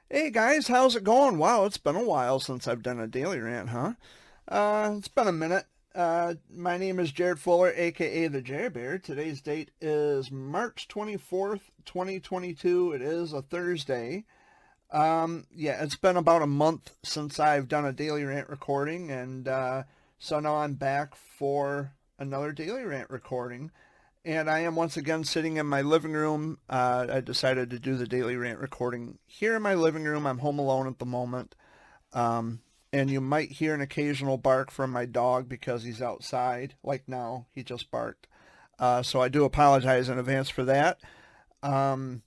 Hey guys, how's it going? Wow, it's been a while since I've done a daily rant, huh? It's been a minute. My name is Jared Fuller, aka the Jerry Bear. Today's date is March 24th, 2022. It is a Thursday. Yeah, it's been about a month since I've done a daily rant recording, and so now I'm back for another daily rant recording. And I am once again sitting in my living room. I decided to do the daily rant recording here in my living room. I'm home alone at the moment. Um, and you might hear an occasional bark from my dog because he's outside. Like now, he just barked. So I do apologize in advance for that. Um,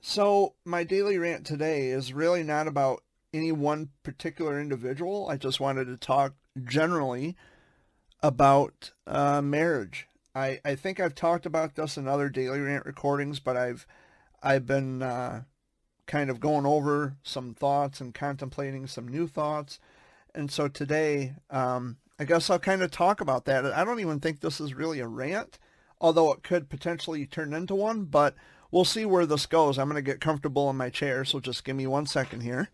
so my daily rant today is really not about any one particular individual. I just wanted to talk generally about marriage. I think I've talked about this in other daily rant recordings, but I've been kind of going over some thoughts and contemplating some new thoughts, and so today I guess I'll kind of talk about that. I don't even think this is really a rant, although it could potentially turn into one, but we'll see where this goes. I'm going to get comfortable in my chair, so just give me 1 second here.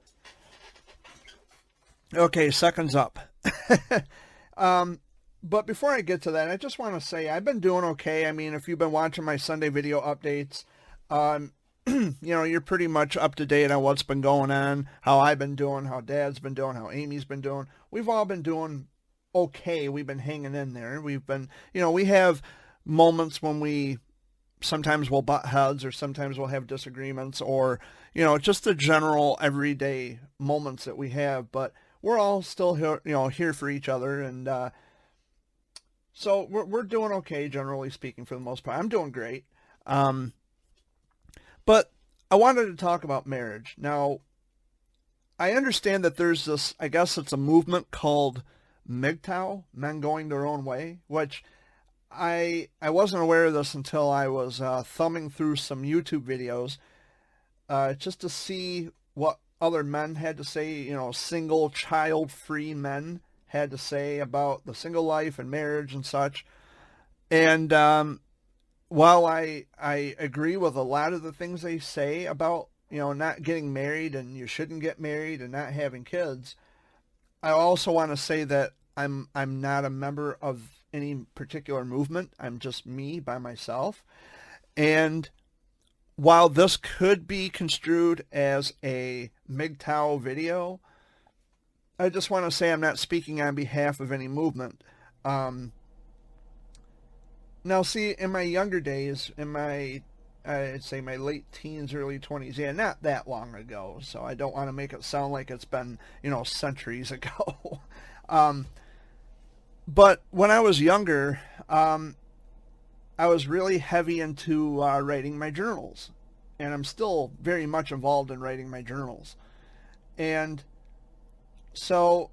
Okay, seconds up. um, but before I get to that, I just want to say I've been doing okay. I mean, if you've been watching my Sunday video updates, um, you're pretty much up to date on what's been going on, how I've been doing, how Dad's been doing, how Amy's been doing. We've all been doing okay. We've been hanging in there. We've been, we have moments when we sometimes we'll butt heads or sometimes we'll have disagreements or, just the general everyday moments that we have. But we're all still here, here for each other. And so we're doing okay, generally speaking, for the most part. I'm doing great. Um, but I wanted to talk about marriage. Now, I understand that there's this, I guess it's a movement called MGTOW, men going their own way, which I wasn't aware of this until I was thumbing through some YouTube videos just to see what other men had to say, single child-free men had to say about the single life and marriage and such. And while I agree with a lot of the things they say about, not getting married and you shouldn't get married and not having kids, I also want to say that I'm not a member of any particular movement. I'm just me by myself. And while this could be construed as a MGTOW video, I just want to say I'm not speaking on behalf of any movement. Um, Now, see, in my younger days, I'd say my late teens, early 20s, yeah, not that long ago, so I don't want to make it sound like it's been, centuries ago. um, but when I was younger, I was really heavy into writing my journals, and I'm still very much involved in writing my journals. And so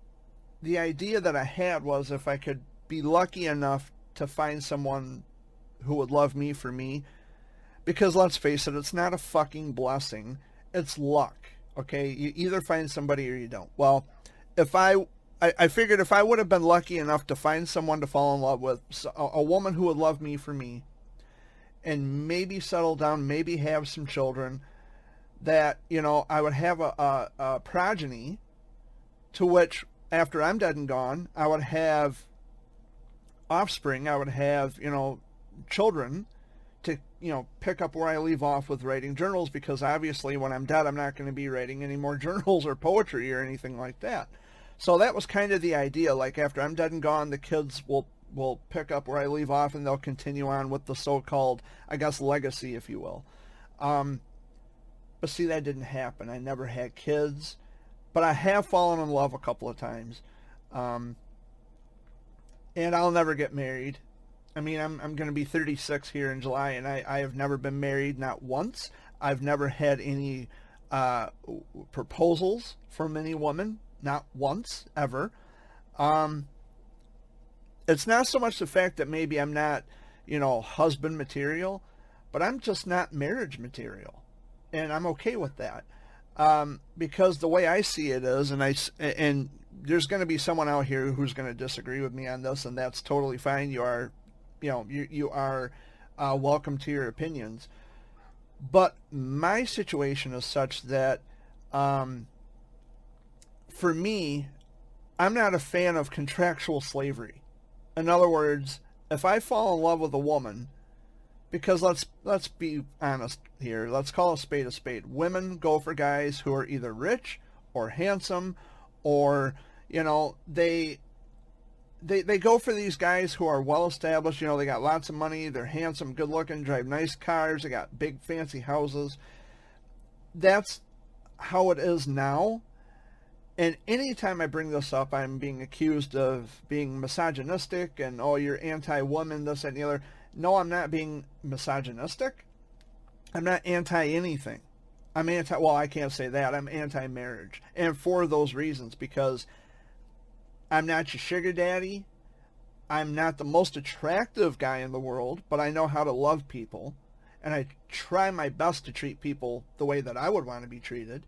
the idea that I had was if I could be lucky enough to find someone who would love me for me, because let's face it, it's not a fucking blessing, it's luck. Okay, you either find somebody or you don't. Well, if I figured if I would have been lucky enough to find someone to fall in love with, a woman who would love me for me, and maybe settle down, maybe have some children, that I would have a progeny to which after I'm dead and gone, I would have offspring. I would have children to pick up where I leave off with writing journals, because obviously when I'm dead I'm not going to be writing any more journals or poetry or anything like that. So that was kind of the idea, like after I'm dead and gone, the kids will pick up where I leave off and they'll continue on with the so-called, I guess, legacy, if you will. um, but see, that didn't happen. I never had kids, but I have fallen in love a couple of times. um, and I'll never get married. I mean, I'm going to be 36 here in July, and I have never been married, not once. I've never had any uh, proposals from any woman, not once, ever. Um, it's not so much the fact that maybe I'm not, husband material, but I'm just not marriage material, and I'm okay with that. Because the way I see it is, and there's going to be someone out here who's going to disagree with me on this, and that's totally fine. You are welcome to your opinions. But my situation is such that Um, for me, I'm not a fan of contractual slavery. In other words, if I fall in love with a woman, because let's be honest here, let's call a spade a spade. Women go for guys who are either rich or handsome, or they go for these guys who are well established. They got lots of money, they're handsome, good looking, drive nice cars, they got big fancy houses. That's how it is now. And anytime I bring this up, I'm being accused of being misogynistic and, oh, you're anti-woman, this, that, and the other. No, I'm not being misogynistic. I'm not anti-anything. Well, I can't say that. I'm anti-marriage. And for those reasons, because I'm not your sugar daddy. I'm not the most attractive guy in the world, but I know how to love people. And I try my best to treat people the way that I would want to be treated.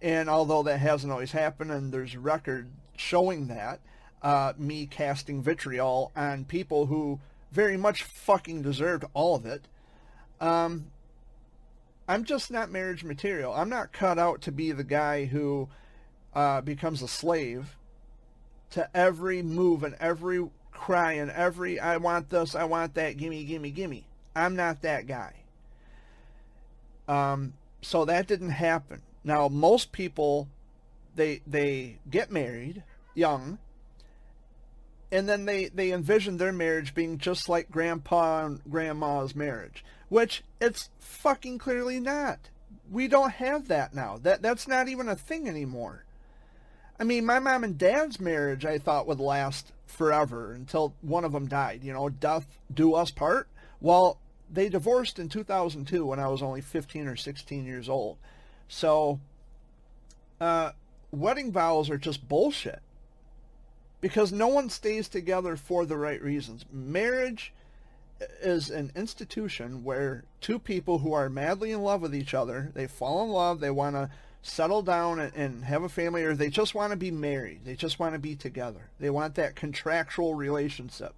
And although that hasn't always happened, and there's record showing that, me casting vitriol on people who very much fucking deserved all of it, I'm just not marriage material. I'm not cut out to be the guy who becomes a slave to every move and every cry and every, I want this, I want that, gimme, gimme, gimme. I'm not that guy. So that didn't happen. Now, most people, they get married young, and then they envision their marriage being just like grandpa and grandma's marriage, which it's fucking clearly not. We don't have that now. That's not even a thing anymore. I mean, my mom and dad's marriage, I thought, would last forever until one of them died. Death do us part. Well, they divorced in 2002 when I was only 15 or 16 years old. So, wedding vows are just bullshit. Because no one stays together for the right reasons. Marriage is an institution where two people who are madly in love with each other, they fall in love, they want to settle down and have a family, or they just want to be married. They just want to be together. They want that contractual relationship,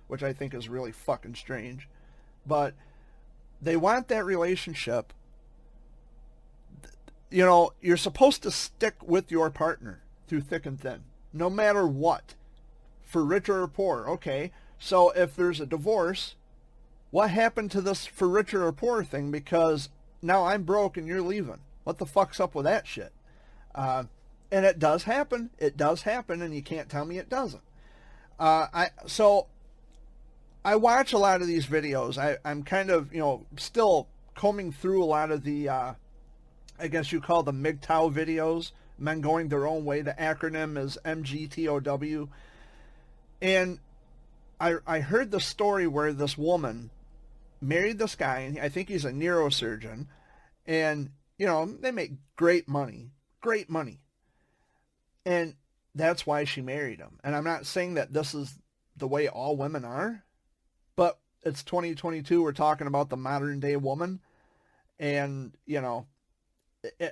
which I think is really fucking strange. But they want that relationship. You're supposed to stick with your partner through thick and thin, no matter what, for richer or poor. Okay, so if there's a divorce, what happened to this for richer or poor thing? Because now I'm broke and you're leaving. What the fuck's up with that shit? And it does happen. It does happen, and you can't tell me it doesn't. So I watch a lot of these videos. I'm kind of, still combing through a lot of the, I guess you call them MGTOW videos, men going their own way. The acronym is MGTOW. And I heard the story where this woman married this guy, and I think he's a neurosurgeon, and, they make great money. And that's why she married him. And I'm not saying that this is the way all women are, but it's 2022. We're talking about the modern day woman. And,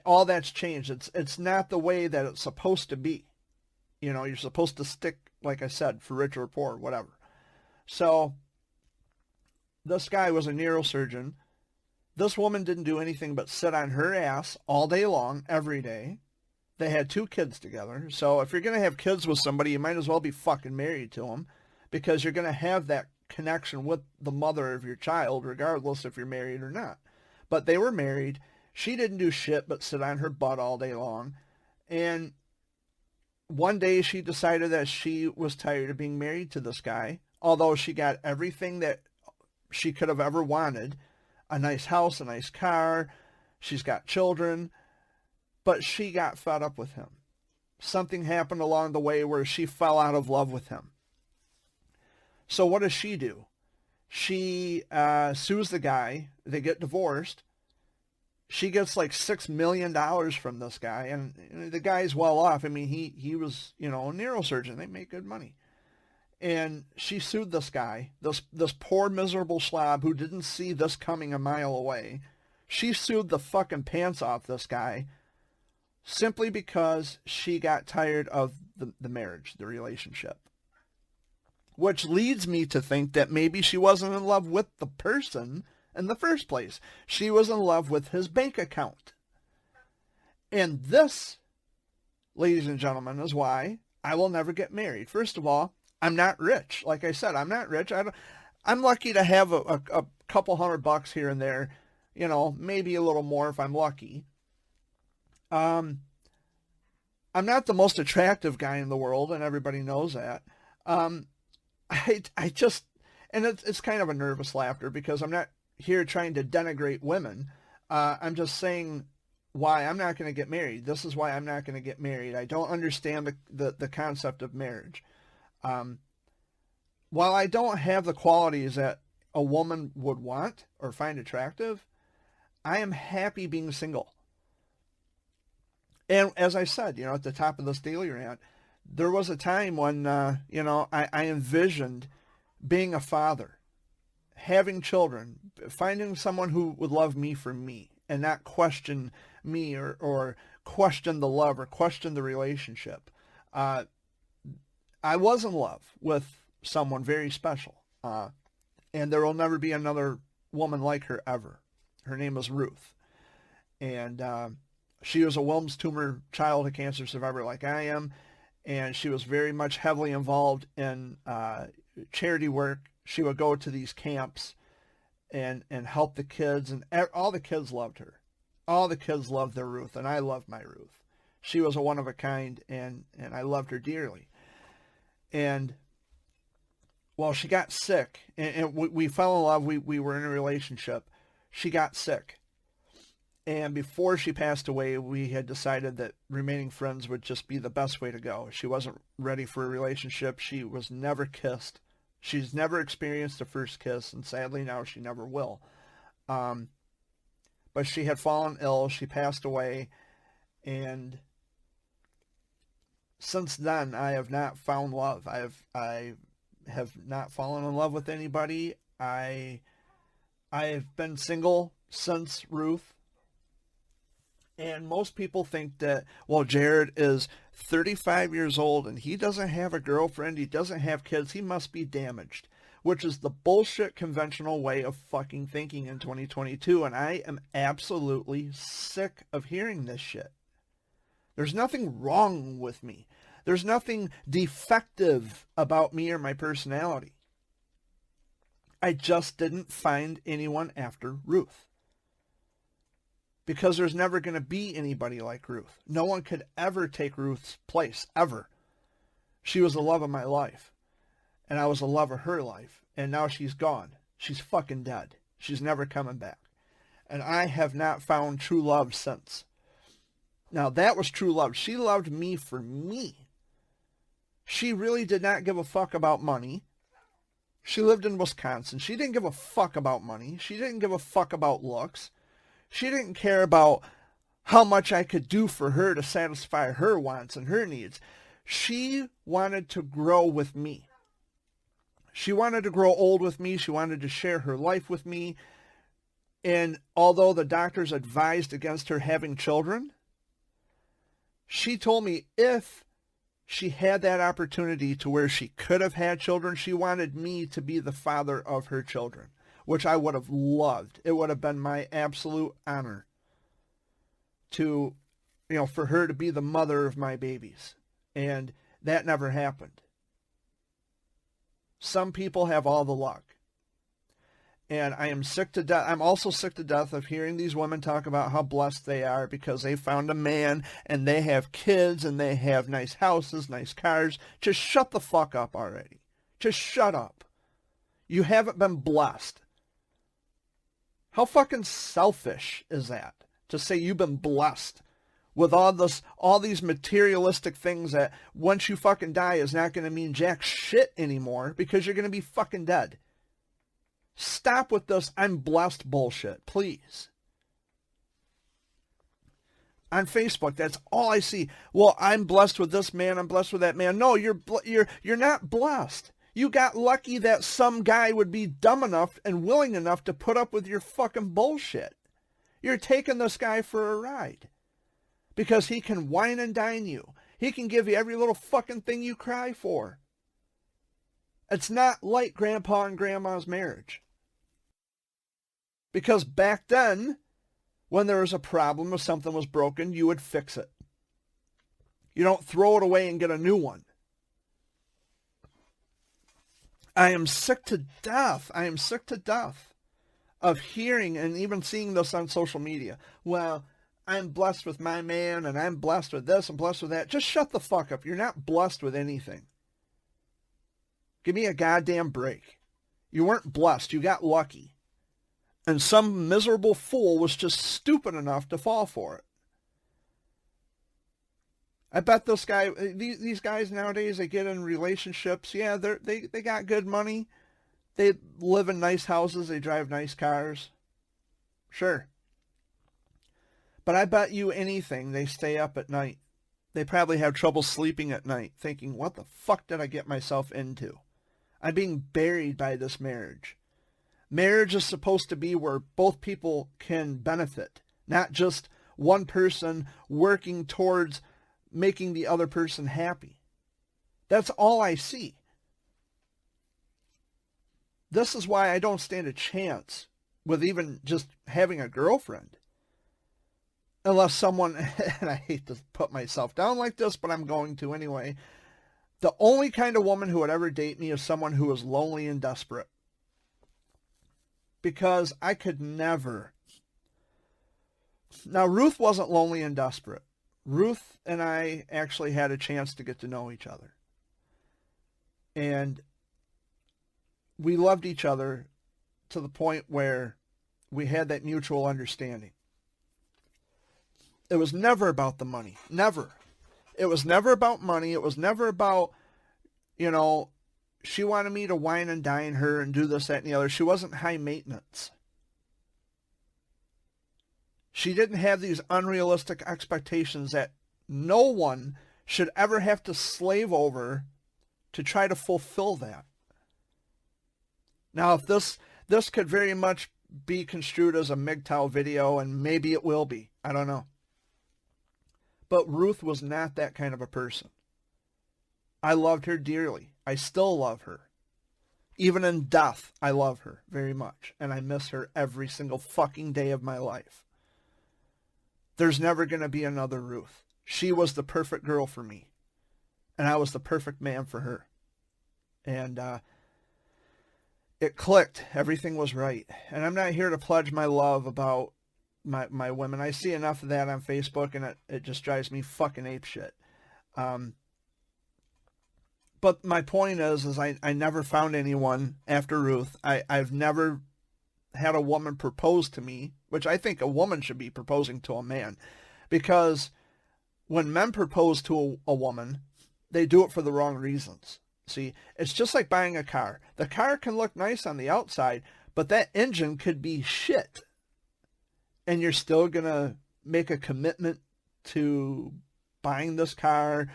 all that's changed. It's not the way that it's supposed to be. You're supposed to stick, like I said, for rich or poor, whatever. So this guy was a neurosurgeon. This woman didn't do anything but sit on her ass all day long, every day. They had 2 kids together. So if you're going to have kids with somebody, you might as well be fucking married to them, because you're going to have that connection with the mother of your child, regardless if you're married or not. But they were married. She didn't do shit but sit on her butt all day long. And one day she decided that she was tired of being married to this guy, although she got everything that she could have ever wanted. A nice house, a nice car, she's got children, but she got fed up with him. Something happened along the way where she fell out of love with him. So what does she do? She sues the guy. They get divorced. She gets like $6 million from this guy, and the guy's well off. I mean, he was, a neurosurgeon. They make good money. And she sued this guy, this poor miserable slob who didn't see this coming a mile away. She sued the fucking pants off this guy simply because she got tired of the marriage, the relationship. Which leads me to think that maybe she wasn't in love with the person in the first place. She was in love with his bank account. And this, ladies and gentlemen, is why I will never get married. First of all, I'm not rich. Like I said, I'm not rich. I'm lucky to have a couple $100 here and there, maybe a little more if I'm lucky. I'm not the most attractive guy in the world, and everybody knows that. I just, and it's kind of a nervous laughter because I'm not here trying to denigrate women. I'm just saying why I'm not going to get married. This is why I'm not going to get married. I don't understand the concept of marriage. While I don't have the qualities that a woman would want or find attractive, I am happy being single. And as I said, at the top of this daily rant, there was a time when, I envisioned being a father, having children, finding someone who would love me for me and not question me or question the love or question the relationship. I was in love with someone very special, and there will never be another woman like her ever. Her name was Ruth, and she was a Wilms tumor childhood cancer survivor like I am, and she was very much heavily involved in charity work. She would go to these camps and help the kids, and all the kids loved her. All the kids loved their Ruth, and I loved my Ruth. She was a one of a kind, and I loved her dearly. And well, she got sick, and we fell in love. We were in a relationship. She got sick. And before she passed away, we had decided that remaining friends would just be the best way to go. She wasn't ready for a relationship. She was never kissed. She's never experienced a first kiss, and sadly now she never will. But she had fallen ill. She passed away. And since then, I have not found love. I have not fallen in love with anybody. I have been single since Ruth. And most people think that, well, Jared is 35 years old and he doesn't have a girlfriend, he doesn't have kids, he must be damaged, which is the bullshit conventional way of fucking thinking in 2022. And I am absolutely sick of hearing this shit. There's nothing wrong with me. There's nothing defective about me or my personality. I just didn't find anyone after Ruth. Because there's never going to be anybody like Ruth. No one could ever take Ruth's place, ever. She was the love of my life. And I was the love of her life. And now she's gone. She's fucking dead. She's never coming back. And I have not found true love since. Now, that was true love. She loved me for me. She really did not give a fuck about money. She lived in Wisconsin. She didn't give a fuck about money. She didn't give a fuck about looks. She didn't care about how much I could do for her to satisfy her wants and her needs. She wanted to grow with me. She wanted to grow old with me. She wanted to share her life with me. And although the doctors advised against her having children, she told me if she had that opportunity to where she could have had children, she wanted me to be the father of her children, which I would have loved. It would have been my absolute honor to, for her to be the mother of my babies. And that never happened. Some people have all the luck. And I am sick to death. I'm also sick to death of hearing these women talk about how blessed they are because they found a man and they have kids and they have nice houses, nice cars. Just shut the fuck up already. Just shut up. You haven't been blessed. How fucking selfish is that to say you've been blessed with all these materialistic things that once you fucking die is not going to mean jack shit anymore because you're going to be fucking dead. Stop with this I'm blessed bullshit, please. On Facebook, that's all I see. Well, I'm blessed with this man, I'm blessed with that man. No, you're not blessed. You got lucky that some guy would be dumb enough and willing enough to put up with your fucking bullshit. You're taking this guy for a ride because he can wine and dine you. He can give you every little fucking thing you cry for. It's not like Grandpa and Grandma's marriage. Because back then, When there was a problem, if something was broken, you would fix it. You don't throw it away and get a new one. I am sick to death. I am sick to death of hearing and even seeing this on social media. Well, I'm blessed with my man, and I'm blessed with this, and blessed with that. Just shut the fuck up. You're not blessed with anything. Give me a goddamn break. You weren't blessed. You got lucky. And some miserable fool was just stupid enough to fall for it. I bet this guy, these guys nowadays, they get in relationships. Yeah, they got good money. They live in nice houses. They drive nice cars. Sure. But I bet you anything they stay up at night. They probably have trouble sleeping at night, thinking, what the fuck did I get myself into? I'm being buried by this marriage. Marriage is supposed to be where both people can benefit, not just one person working towards making the other person happy. That's all I see. This is why I don't stand a chance with even just having a girlfriend. Unless someone, and I hate to put myself down like this, but I'm going to anyway. The only kind of woman who would ever date me is someone who is lonely and desperate. Because I could never. Now, Ruth wasn't lonely and desperate. Ruth and I actually had a chance to get to know each other. And we loved each other to the point where we had that mutual understanding. It was never about the money. Never. It was never about money. It was never about, she wanted me to wine and dine her and do this, that, and the other. She wasn't high maintenance. She didn't have these unrealistic expectations that no one should ever have to slave over to try to fulfill that. Now, if this could very much be construed as a MGTOW video, and maybe it will be. I don't know. But Ruth was not that kind of a person. I loved her dearly. I still love her. Even in death, I love her very much. And I miss her every single fucking day of my life. There's never going to be another Ruth. She was the perfect girl for me. And I was the perfect man for her. And it clicked. Everything was right. And I'm not here to pledge my love about my women. I see enough of that on Facebook, and it just drives me fucking apeshit. But my point is I never found anyone after Ruth. I've never had a woman propose to me, which I think a woman should be proposing to a man. Because when men propose to a woman, they do it for the wrong reasons. See, it's just like buying a car. The car can look nice on the outside, but that engine could be shit. And you're still going to make a commitment to buying this car,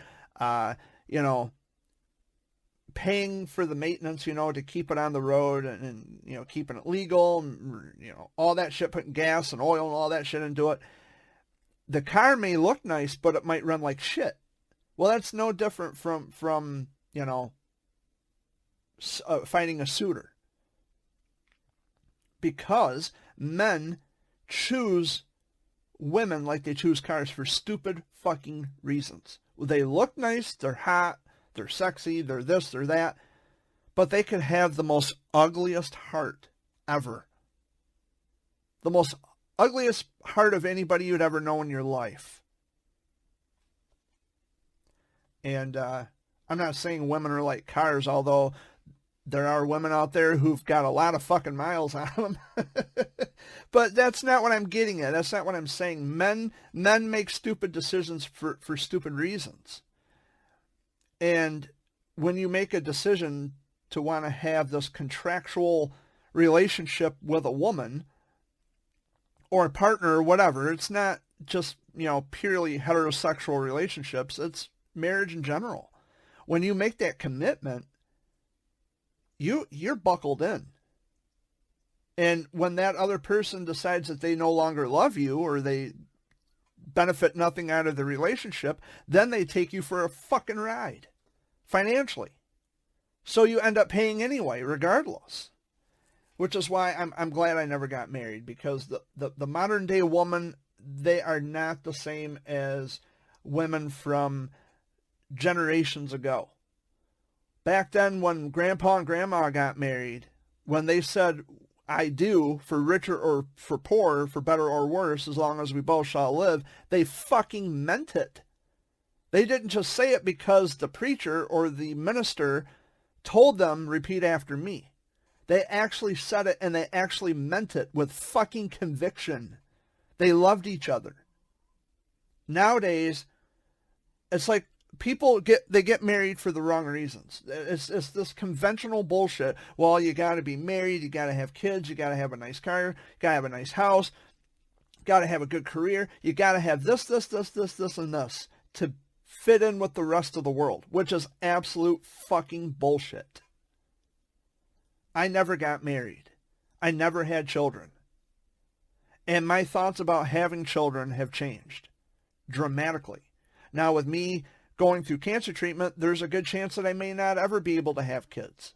paying for the maintenance, to keep it on the road and keeping it legal, and, all that shit, putting gas and oil and all that shit into it. The car may look nice, but it might run like shit. Well, that's no different from finding a suitor. Because men choose women like they choose cars for stupid fucking reasons. They look nice, they're hot, they're sexy, they're this, they're that, but they could have the most ugliest heart ever. The most ugliest heart of anybody you'd ever know in your life. And I'm not saying women are like cars, although there are women out there who've got a lot of fucking miles on them. But that's not what I'm getting at. That's not what I'm saying. Men make stupid decisions for stupid reasons. And when you make a decision to want to have this contractual relationship with a woman or a partner or whatever, it's not just, purely heterosexual relationships. It's marriage in general. When you make that commitment, you're buckled in. And when that other person decides that they no longer love you or they benefit nothing out of the relationship, then they take you for a fucking ride financially. So you end up paying anyway, regardless. which is why I'm glad I never got married, because the modern day woman, they are not the same as women from generations ago. Back then, when Grandpa and Grandma got married, when they said I do, for richer or for poorer, for better or worse, as long as we both shall live, they fucking meant it. They didn't just say it because the preacher or the minister told them, repeat after me. They actually said it, and they actually meant it with fucking conviction. They loved each other. Nowadays, it's like people get married for the wrong reasons. It's this conventional bullshit. Well, you got to be married, you got to have kids, you got to have a nice car, you got to have a nice house, got to have a good career, you got to have this, and this to fit in with the rest of the world, which is absolute fucking bullshit. I never got married. I never had children. And my thoughts about having children have changed dramatically. Now, with me going through cancer treatment, there's a good chance that I may not ever be able to have kids.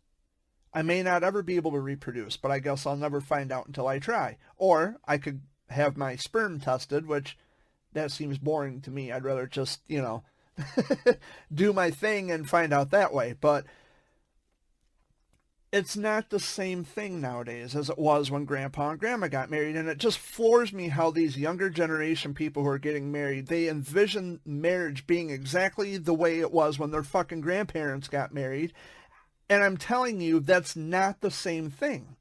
I may not ever be able to reproduce, but I guess I'll never find out until I try. Or I could have my sperm tested, which that seems boring to me. I'd rather just, do my thing and find out that way. But it's not the same thing nowadays as it was when Grandpa and Grandma got married. And it just floors me how these younger generation people who are getting married, they envision marriage being exactly the way it was when their fucking grandparents got married. And I'm telling you, that's not the same thing.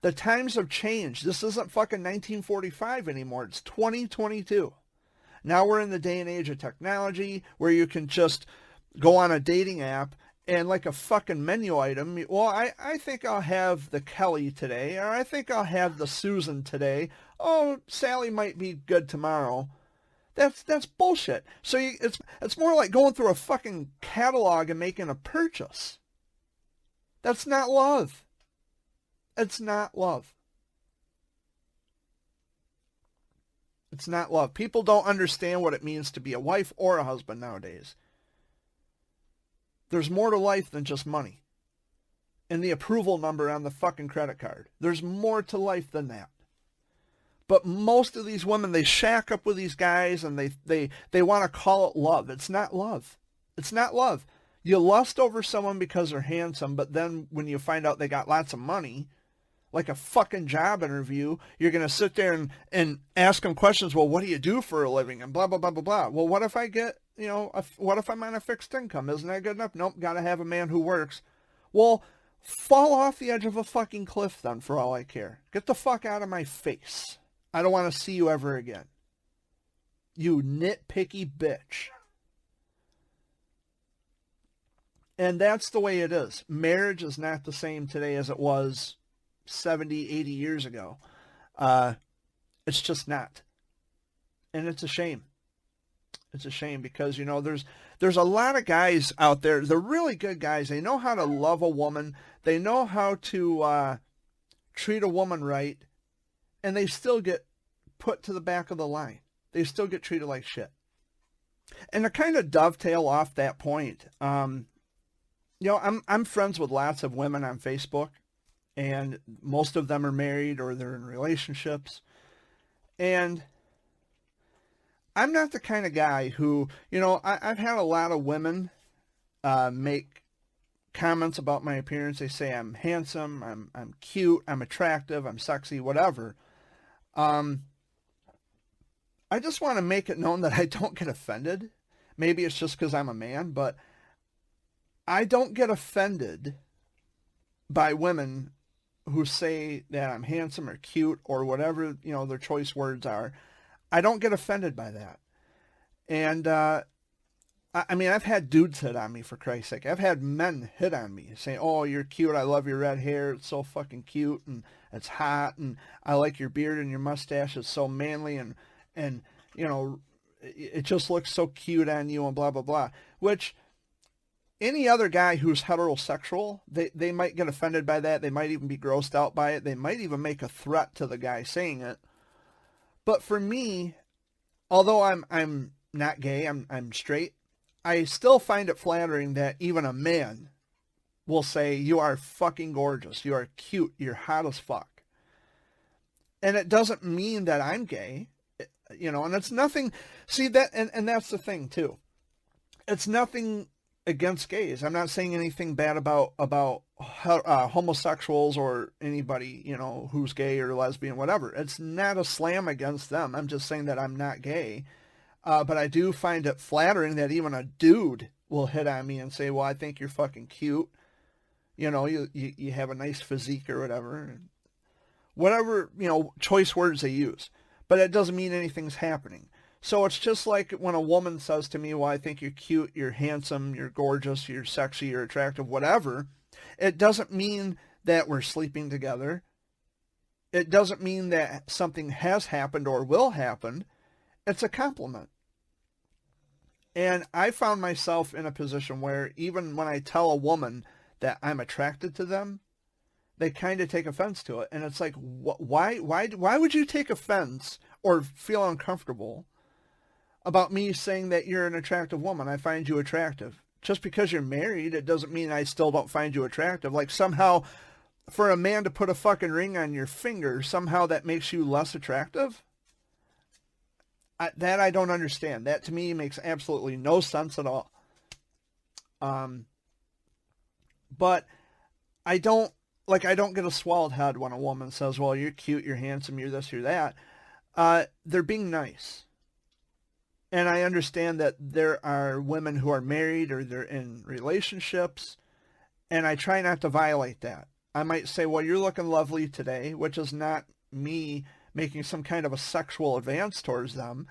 The times have changed. This isn't fucking 1945 anymore. It's 2022. Now we're in the day and age of technology where you can just go on a dating app and like a fucking menu item, well, I think I'll have the Kelly today, or I think I'll have the Susan today. Oh, Sally might be good tomorrow. That's bullshit. So it's more like going through a fucking catalog and making a purchase. That's not love. It's not love. It's not love. People don't understand what it means to be a wife or a husband nowadays. There's more to life than just money and the approval number on the fucking credit card. There's more to life than that. But most of these women, they shack up with these guys and they want to call it love. It's not love. It's not love. You lust over someone because they're handsome, but then when you find out they got lots of money, like a fucking job interview, you're going to sit there and ask them questions. Well, what do you do for a living? And blah, blah, blah, blah, blah. Well, what if I get, what if I'm on a fixed income? Isn't that good enough? Nope, got to have a man who works. Well, fall off the edge of a fucking cliff then, for all I care. Get the fuck out of my face. I don't want to see you ever again. You nitpicky bitch. And that's the way it is. Marriage is not the same today as it was 70, 80 years ago. It's just not. And it's a shame. It's a shame because, there's a lot of guys out there. They're really good guys. They know how to love a woman. They know how to treat a woman right. And they still get put to the back of the line. They still get treated like shit. And to kind of dovetail off that point, I'm friends with lots of women on Facebook. And most of them are married or they're in relationships. And I'm not the kind of guy who, I've had a lot of women make comments about my appearance. They say I'm handsome, I'm cute, I'm attractive, I'm sexy, whatever. I just want to make it known that I don't get offended. Maybe it's just because I'm a man, but I don't get offended by women who say that I'm handsome or cute or whatever, their choice words are. I don't get offended by that. And, I've had dudes hit on me, for Christ's sake. I've had men hit on me saying, oh, you're cute. I love your red hair. It's so fucking cute. And it's hot. And I like your beard and your mustache. It's so manly. And it just looks so cute on you and blah, blah, blah. Which any other guy who's heterosexual, they might get offended by that. They might even be grossed out by it. They might even make a threat to the guy saying it. But for me, although I'm not gay, I'm straight, I still find it flattering that even a man will say, you are fucking gorgeous, you are cute, you're hot as fuck. And it doesn't mean that I'm gay, and it's nothing, see that, and that's the thing too. It's nothing against gays. I'm not saying anything bad about homosexuals or anybody, who's gay or lesbian, whatever. It's not a slam against them. I'm just saying that I'm not gay. But I do find it flattering that even a dude will hit on me and say, well, I think you're fucking cute. You have a nice physique or whatever. Whatever, choice words they use. But it doesn't mean anything's happening. So it's just like when a woman says to me, well, I think you're cute, you're handsome, you're gorgeous, you're sexy, you're attractive, whatever. It doesn't mean that we're sleeping together. It doesn't mean that something has happened or will happen. It's a compliment. And I found myself in a position where even when I tell a woman that I'm attracted to them, they kind of take offense to it. And it's like, why would you take offense or feel uncomfortable about me saying that you're an attractive woman? I find you attractive. Just because you're married, it doesn't mean I still don't find you attractive. Like somehow for a man to put a fucking ring on your finger, somehow that makes you less attractive? That I don't understand. That to me makes absolutely no sense at all. But I don't get a swelled head when a woman says, well, you're cute, you're handsome, you're this, you're that. They're being nice. And I understand that there are women who are married or they're in relationships, and I try not to violate that. I might say, well, you're looking lovely today, which is not me making some kind of a sexual advance towards them.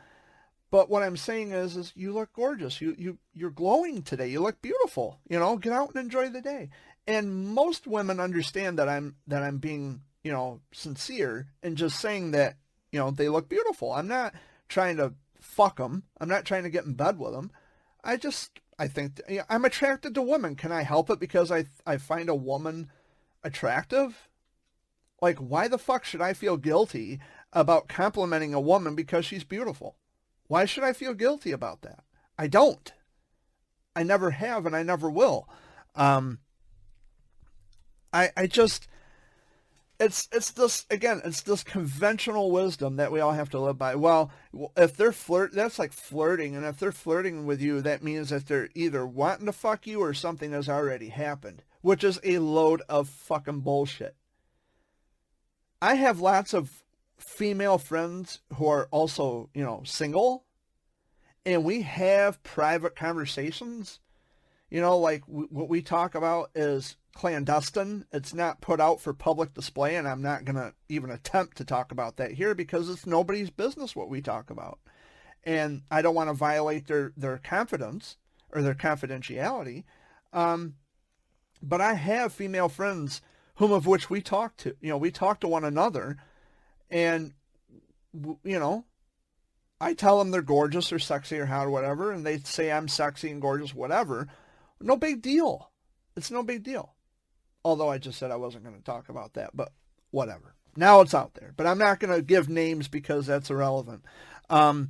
But what I'm saying is you look gorgeous. You're glowing today. You look beautiful. Get out and enjoy the day. And most women understand that I'm being, sincere and just saying that, they look beautiful. I'm not trying to fuck them. I'm not trying to get in bed with them. I think I'm attracted to women. Can I help it because I find a woman attractive? Like, why the fuck should I feel guilty about complimenting a woman because she's beautiful? Why should I feel guilty about that? I don't. I never have and I never will. I just, it's this conventional wisdom that we all have to live by. Well, if they're that's like flirting. And if they're flirting with you, that means that they're either wanting to fuck you or something has already happened, which is a load of fucking bullshit. I have lots of female friends who are also, single, and we have private conversations. Like what we talk about is clandestine. It's not put out for public display, and I'm not going to even attempt to talk about that here because it's nobody's business what we talk about. And I don't want to violate their confidence or their confidentiality. But I have female friends whom of which we talk to. We talk to one another, and, I tell them they're gorgeous or sexy or hot or whatever, and they say I'm sexy and gorgeous, whatever. No big deal. It's no big deal. Although I just said I wasn't going to talk about that, but whatever. Now it's out there. But I'm not going to give names because that's irrelevant. I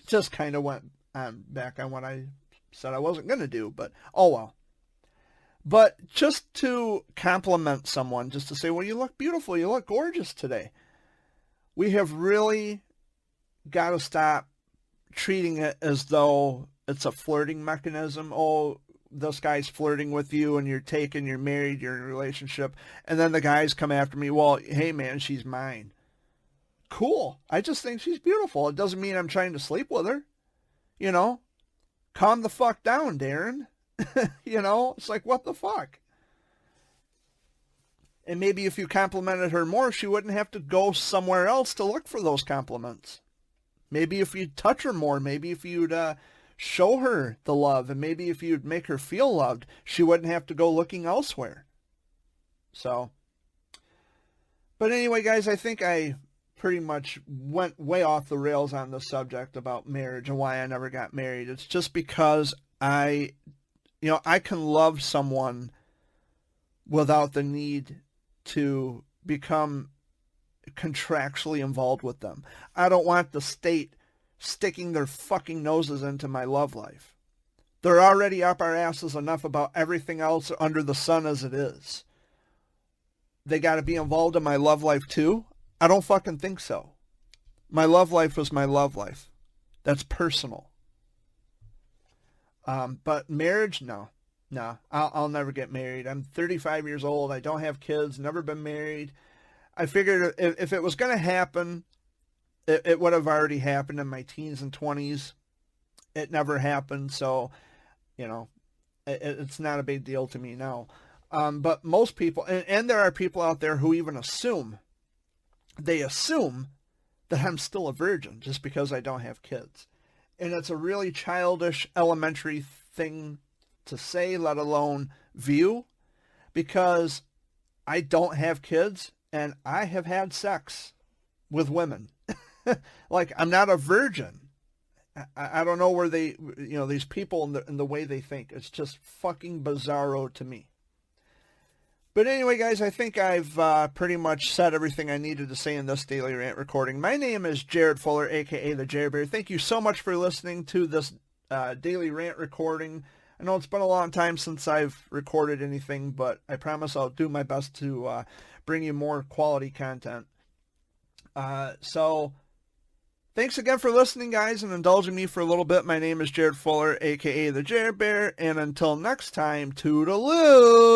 just kind of went back on what I said I wasn't going to do, but oh well. But just to compliment someone, just to say, well, you look beautiful, you look gorgeous today. We have really got to stop treating it as though it's a flirting mechanism. Oh, this guy's flirting with you and you're married, you're in a relationship. And then the guys come after me. Well, hey man, she's mine. Cool. I just think she's beautiful. It doesn't mean I'm trying to sleep with her. Calm the fuck down, Darren. It's like, what the fuck? And maybe if you complimented her more, she wouldn't have to go somewhere else to look for those compliments. Maybe if you'd touch her more, maybe if you'd show her the love, and maybe if you'd make her feel loved, she wouldn't have to go looking elsewhere. So, but anyway, guys, I think I pretty much went way off the rails on the subject about marriage and why I never got married. It's just because I can love someone without the need to become contractually involved with them. I don't want the state sticking their fucking noses into my love life. They're already up our asses enough about everything else under the sun as it is. They got to be involved in my love life too? I don't fucking think so. My love life is my love life. That's personal. But marriage, no. No, I'll never get married. I'm 35 years old. I don't have kids, never been married. I figured if it was going to happen, it would have already happened in my teens and 20s. It never happened, so, it's not a big deal to me now. But most people, and there are people out there who even assume that I'm still a virgin just because I don't have kids. And it's a really childish, elementary thing to say, let alone view, because I don't have kids and I have had sex with women. Like, I'm not a virgin. I don't know where they, these people in the way they think. It's just fucking bizarro to me. But anyway, guys, I think I've pretty much said everything I needed to say in this Daily Rant recording. My name is Jared Fuller, a.k.a. the Jerry Bear. Thank you so much for listening to this Daily Rant recording. I know it's been a long time since I've recorded anything, but I promise I'll do my best to bring you more quality content. So thanks again for listening, guys, and indulging me for a little bit. My name is Jared Fuller, a.k.a. the Jerry Bear, and until next time, toodaloo!